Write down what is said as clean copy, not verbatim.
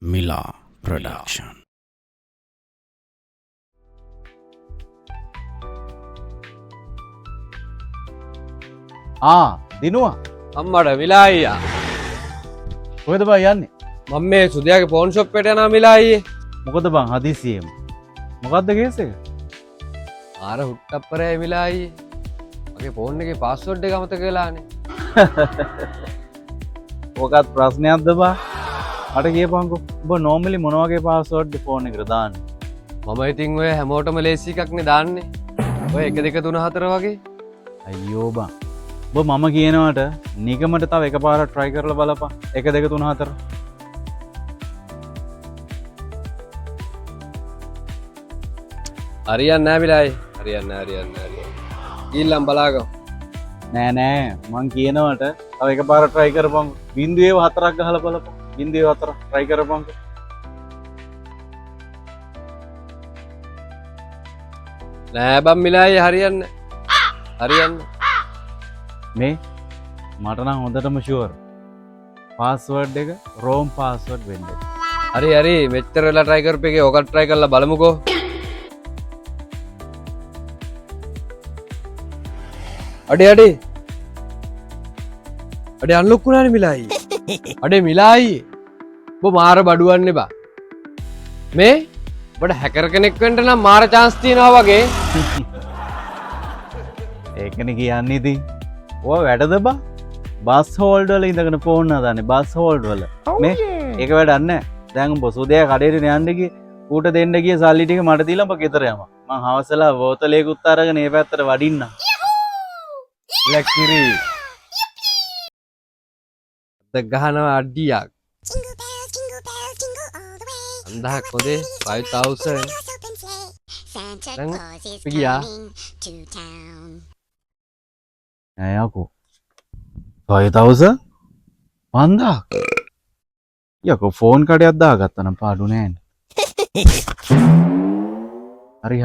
මිලා production. දිනුවා අම්මට මිලා අයියා කොහෙද බං යන්නේ? මම මේ සුදියාගේ ෆෝන් ෂොප් එකට යනවා මිලා අයියේ. මොකද බං හදිසියෙම? මොකද්ද කේස් එක? ආර හුට්ටප්පරේ මිලා අයියේ. මගේ ෆෝන් එකේ පාස්වර්ඩ් එක අමතක වෙලානේ. මොකක්ද ප්‍රශ්නයක්ද බං? මට කියපන්කෝ. ඔබ normally මොන වගේ පාස්වර්ඩ් ෆෝන් එකට දාන්නේ? මම ඉතින් ඔය හැමෝටම ලේසි එකක්නේ දාන්නේ. ඔය 1 2 3 4 වගේ. අයියෝ බං. ඔබ මම කියනවට නිගමට තව එකපාරක් try කරලා බලපන්. 1 2 3 4. හරියන්නේ නැහැ මිලා අයියේ. හරියන්නේ නැහැ. ගිල්ලම් බලාගමු. නෑ මං කියනවට තව එකපාරක් try කරපන්. 0.4ක් ගහලා බලපන්. 0.4 try කරපන්. නෑ බම් මිලා අයියේ හරියන්නේ. හරියන්නේ. මේ මට නම් හොඳටම ෂුවර්. පාස්වර්ඩ් එක රෝම් පාස්වර්ඩ් වෙන්න. හරි මෙච්චර වෙලා try කරපු එකේ ඔකත් try කරලා බලමුකෝ. අඩේ අන්ලොක් වුණානේ මිලා අයියේ. අඩේ මිලා අයියේ. ඔබ මාර බඩුවන්නේ බා. මේ ඔබට හැකර් කෙනෙක් වෙන්න නම් මාර chance තියනවා වගේ. ඒකනේ කියන්නේ ඉතින්. ඔය වැඩද බා? බස් හෝල්ඩ් වල ඉඳගෙන ෆෝන් හදාන්නේ බස් හෝල්ඩ් වල. මේ ඒක වැඩක් නැහැ. දැන් උඹ සුදේ කඩේට යන්න ගියේ ඌට දෙන්න ගිය සල්ලි ටික මට දීලා උඹ ගෙදර යනවා. මං හවසලා බෝතලයකුත් අරගෙන මේ පැත්තට වඩින්න. ලැකිරි. ද ගහනවා අඩියක්. අන්දහක් හොදේ 5000. දැන් පියා යකෝ 5000 5000 යකෝ ෆෝන් කඩයක් දාගත්තා නම් පාඩු නෑනේ. හරි